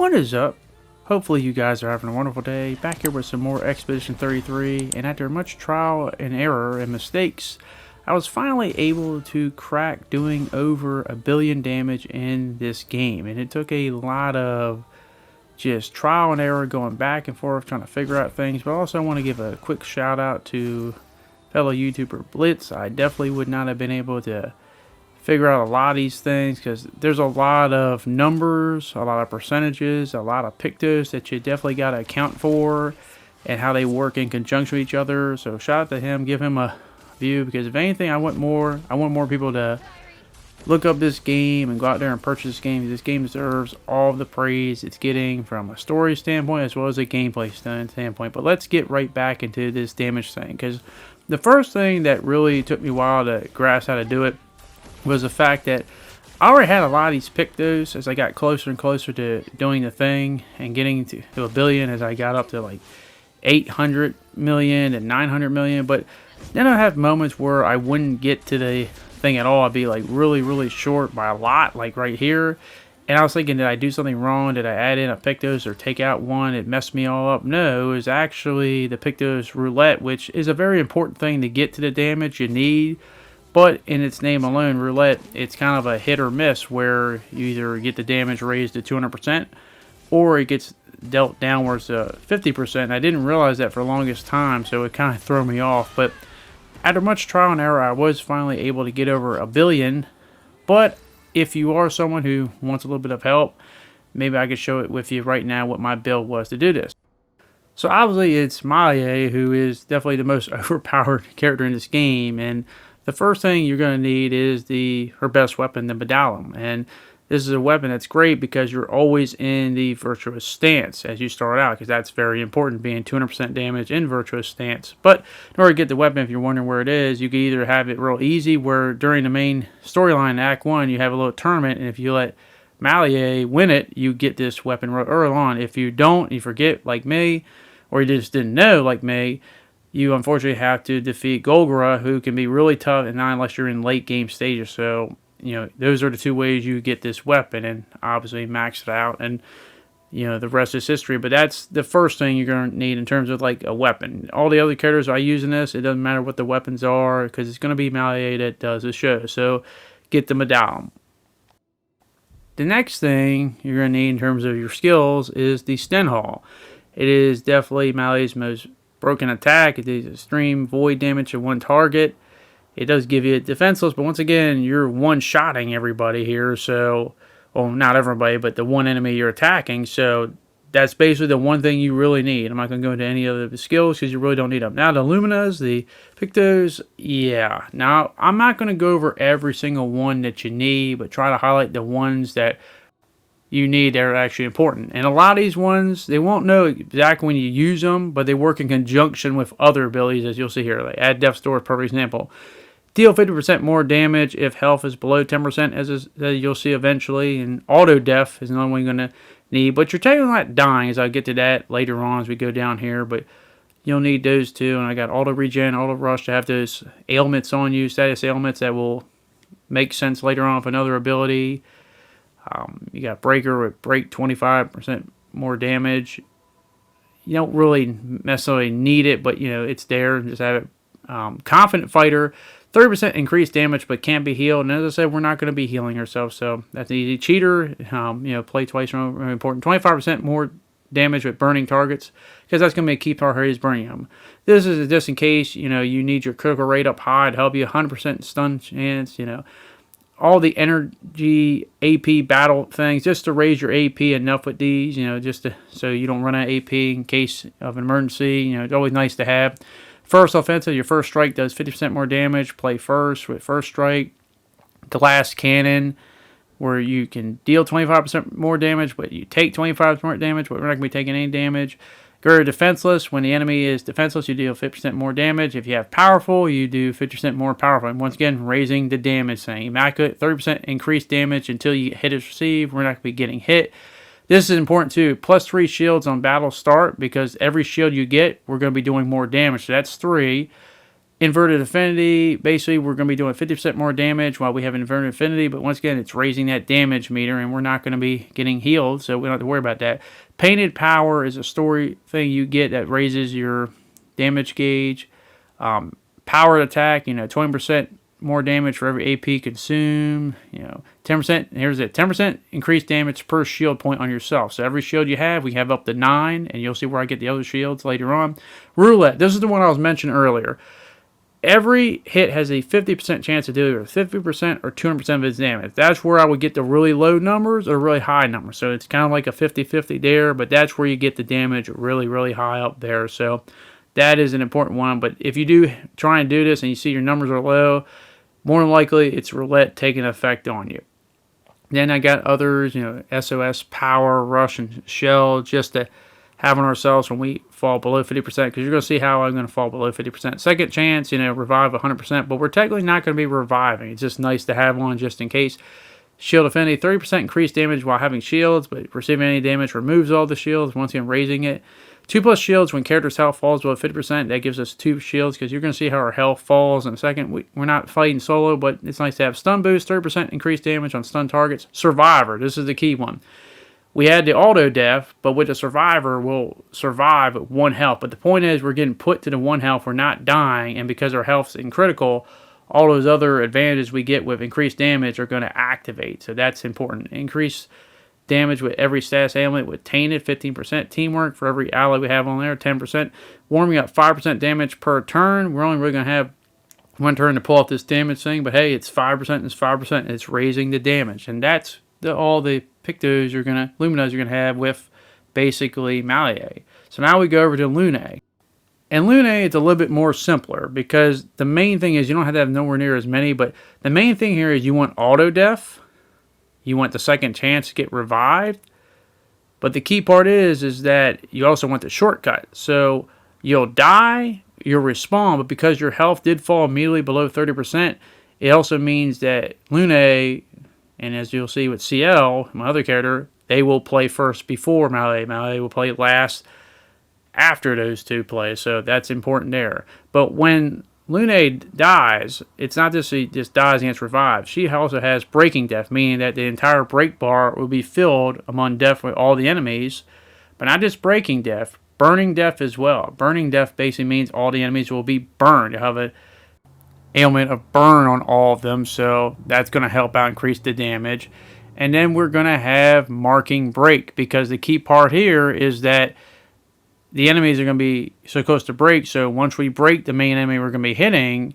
What is up? Hopefully you guys are having a wonderful day. Back here with some more Expedition 33, and after much trial and error and mistakes, I was finally able to crack doing over 1,000,000,000 damage in this game. And it took a lot of just trial and error, going back and forth trying to figure out things. But I also want to give a quick shout out to fellow YouTuber Blitz. I definitely would not have been able to figure out a lot of these things because there's a lot of numbers, a lot of percentages, a lot of pictos that you definitely got to account for and how they work in conjunction with each other. So shout out to him, give him a view, because if anything, I want more people to look up this game and go out there and purchase this game. This game deserves all of the praise it's getting from a story standpoint as well as a gameplay standpoint. But let's get right back into this damage thing, because the first thing that really took me a while to grasp how to do it was the fact that I already had a lot of these pictos as I got closer and closer to doing the thing and getting to 1,000,000,000 as I got up to like 800 million and 900 million. But then I have moments where I wouldn't get to the thing at all. I'd be like really short by a lot, like right here. And I was thinking, did I do something wrong? Did I add in a pictos or take out one? It messed me all up. No, it was actually the pictos roulette, which is a very important thing to get to the damage you need. But in its name alone, roulette, it's kind of a hit or miss where you either get the damage raised to 200% or it gets dealt downwards to 50%. I didn't realize that for the longest time, so it kind of threw me off. But after much trial and error, I was finally able to get over 1,000,000,000. But if you are someone who wants a little bit of help, maybe I could show it with you right now what my build was to do this. So obviously it's Malia, who is definitely the most overpowered character in this game, and the first thing you're going to need is her best weapon, the medallion. And this is a weapon that's great because you're always in the virtuous stance as you start out, because that's very important, being 200% damage in virtuous stance. But in order to get the weapon, if you're wondering where it is, you can either have it real easy, where during the main storyline, Act 1, you have a little tournament, and if you let Malia win it, you get this weapon real early on. If you don't, you forget, like me, or you just didn't know, like me, you unfortunately have to defeat Golgora, who can be really tough, and not unless you're in late game stages. So, those are the two ways you get this weapon, and obviously max it out, and, the rest is history. But that's the first thing you're going to need in terms of, like, a weapon. All the other characters I use in this, it doesn't matter what the weapons are, because it's going to be Malia that does the show. So, get the medallion. The next thing you're going to need in terms of your skills is the Stenhall. It is definitely Malia's most broken attack. It does extreme void damage to one target. It does give you defenseless, but once again, you're one-shotting everybody here. So, well, not everybody, but the one enemy you're attacking. So that's basically the one thing you really need. I'm not going to go into any other skills because you really don't need them. Now, the Luminas, the Pictos, yeah. Now, I'm not going to go over every single one that you need, but try to highlight the ones that you need that are actually important. And a lot of these ones, they won't know exactly when you use them, but they work in conjunction with other abilities, as you'll see here. Like add Death Store, perfect example. Deal 50% more damage if health is below 10%, as you'll see eventually. And auto death is another one you're going to need. But you're technically not dying, as I'll get to that later on as we go down here. But you'll need those too. And I got auto regen, auto rush to have those ailments on you, status ailments that will make sense later on with another ability. You got Breaker with break 25% more damage. You don't really necessarily need it, but it's there. Just have it. Confident Fighter, 30% increased damage, but can't be healed. And as I said, we're not going to be healing ourselves, so that's easy. Cheater, play twice, really important. 25% more damage with burning targets, because that's going to be a key part here is burning them. This is just in case you need your critical rate up high to help you. 100% stun chance. All the energy AP battle things just to raise your AP enough with these, so you don't run out of AP in case of an emergency. It's always nice to have. First offensive, your first strike does 50% more damage. Play first with first strike. Glass cannon, where you can deal 25% more damage, but you take 25% more damage, but we're not going to be taking any damage. Girder defenseless. When the enemy is defenseless, you deal 50% more damage. If you have powerful, you do 50% more powerful. And once again, raising the damage thing. Immaculate, 30% increased damage until you hit is received. We're not going to be getting hit. This is important too. +3 shields on battle start, because every shield you get, we're going to be doing more damage. So that's 3. Inverted Affinity, basically we're going to be doing 50% more damage while we have Inverted Affinity, but once again, it's raising that damage meter, and we're not going to be getting healed, so we don't have to worry about that. Painted Power is a story thing you get that raises your damage gauge. Powered Attack, 20% more damage for every AP consumed. 10%, here's it, 10% increased damage per shield point on yourself. So every shield you have, we have up to 9, and you'll see where I get the other shields later on. Roulette, this is the one I was mentioning earlier. Every hit has a 50% chance to do either 50% or 200% of its damage. That's where I would get the really low numbers or really high numbers. So it's kind of like a 50-50 there, but that's where you get the damage really, really high up there. So that is an important one. But if you do try and do this and you see your numbers are low, more than likely it's roulette taking effect on you. Then I got others, SOS, Power, Rush, and Shell, just to have on ourselves when we fall below 50%, because you're going to see how I'm going to fall below 50%. Second chance, revive 100%, but we're technically not going to be reviving. It's just nice to have one just in case. Shield Affinity, 30% increased damage while having shields, but receiving any damage removes all the shields, once again raising it. 2+ shields when character's health falls below 50%. That gives us 2 shields, because you're going to see how our health falls in a second. We're not fighting solo, but it's nice to have. Stun Boost, 30% increased damage on stun targets. Survivor, this is the key one. We had the auto death, but with the Survivor, we'll survive at 1 health. But the point is, we're getting put to the 1 health. We're not dying, and because our health's in critical, all those other advantages we get with increased damage are going to activate. So that's important. Increased damage with every status ailment with Tainted, 15%. Teamwork for every ally we have on there, 10%. Warming up, 5% damage per turn. We're only really going to have 1 turn to pull off this damage thing, but hey, it's 5% and it's 5%. And it's raising the damage, and that's all the Pictos Luminas you're going to have with basically Malier. So now we go over to Lune. And Lune, it's a little bit more simpler, because the main thing is you don't have to have nowhere near as many, but the main thing here is you want auto death. You want the second chance to get revived. But the key part is that you also want the shortcut. So you'll die, you'll respawn, but because your health did fall immediately below 30%, it also means that Lune, and as you'll see with CL, my other character, they will play first before Malier. Malier will play last after those two play. So that's important there. But when Lune dies, it's not just she just dies and gets revived. She also has Breaking Death, meaning that the entire break bar will be filled among death with all the enemies. But not just Breaking Death, Burning Death as well. Burning Death basically means all the enemies will be burned. You'll have an ailment of burn on all of them, so that's going to help out increase the damage. And then we're going to have Marking Break, because the key part here is that the enemies are going to be so close to break, so once we break the main enemy we're going to be hitting,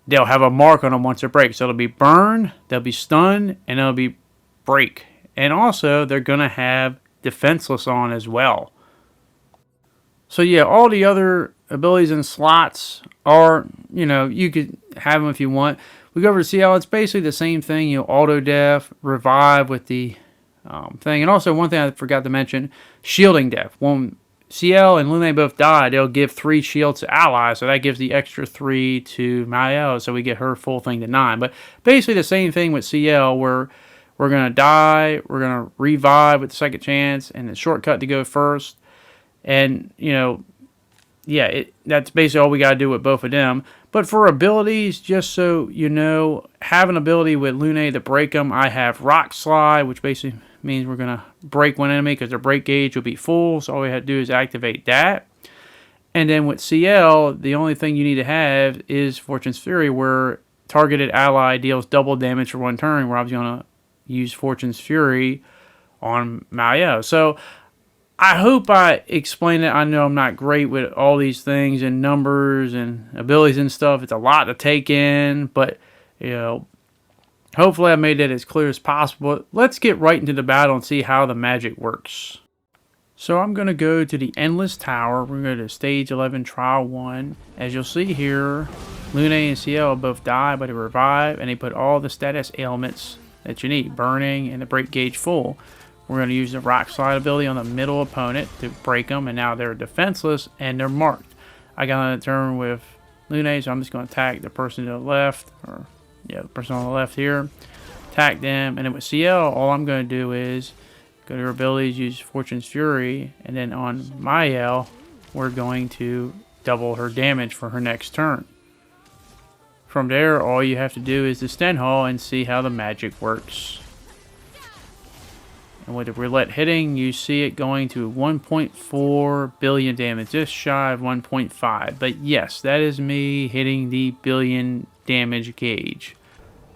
they'll have a mark on them once they break. So it'll be burn, they'll be stunned, and it'll be break. And also, they're going to have Defenseless on as well. So yeah, all the other abilities and slots are, you could have them if you want. We go over to CL, it's basically the same thing, auto death, revive with the thing. And also, one thing I forgot to mention, shielding death. When CL and Lune both die, they'll give 3 shields to allies, so that gives the extra 3 to Marielle, so we get her full thing to 9. But basically the same thing with CL, where we're going to die, we're going to revive with the second chance, and the shortcut to go first. And, that's basically all we got to do with both of them. But for abilities, just so you know, have an ability with Lune to break them. I have Rock Slide, which basically means we're going to break one enemy because their break gauge will be full. So all we have to do is activate that. And then with CL, the only thing you need to have is Fortune's Fury, where targeted ally deals double damage for 1 turn, where I was going to use Fortune's Fury on Mario. So I hope I explained it. I know I'm not great with all these things and numbers and abilities and stuff. It's a lot to take in, but, hopefully I made it as clear as possible. Let's get right into the battle and see how the magic works. So I'm going to go to the Endless Tower. We're going to go to Stage 11, Trial 1. As you'll see here, Lune and CL both die, but they revive, and they put all the status ailments that you need, burning and the break gauge full. We're going to use the Rock Slide ability on the middle opponent to break them, and now they're defenseless and they're marked. I got a turn with Lune, so I'm just going to attack the person to the left, the person on the left here. Attack them, and then with CL, all I'm going to do is go to her abilities, use Fortune's Fury, and then on Mael, we're going to double her damage for her next turn. from there, all you have to do is the stand hall and see how the magic works. And with the roulette hitting, you see it going to 1.4 billion damage, just shy of 1.5. But yes, that is me hitting the billion damage gauge.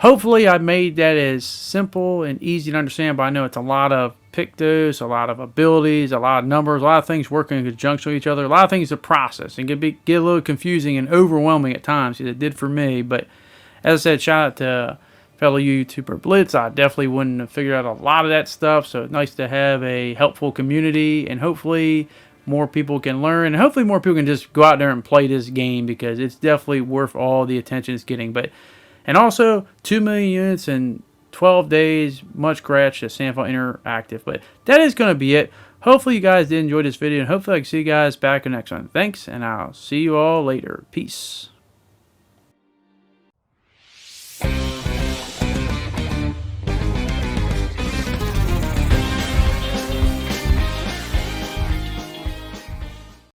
Hopefully I made that as simple and easy to understand, but I know it's a lot of pictos, a lot of abilities, a lot of numbers, a lot of things working in conjunction with each other, a lot of things to process, and get a little confusing and overwhelming at times, as it did for me. But as I said, shout out to fellow YouTuber Blitz. I definitely wouldn't have figured out a lot of that stuff, so it's nice to have a helpful community, and hopefully more people can learn, and hopefully more people can just go out there and play this game, because it's definitely worth all the attention it's getting. And also, 2 million units in 12 days. Much congrats to SandfallInteractive. But that is going to be it. Hopefully you guys did enjoy this video, and hopefully I can see you guys back in the next one. Thanks, and I'll see you all later. Peace.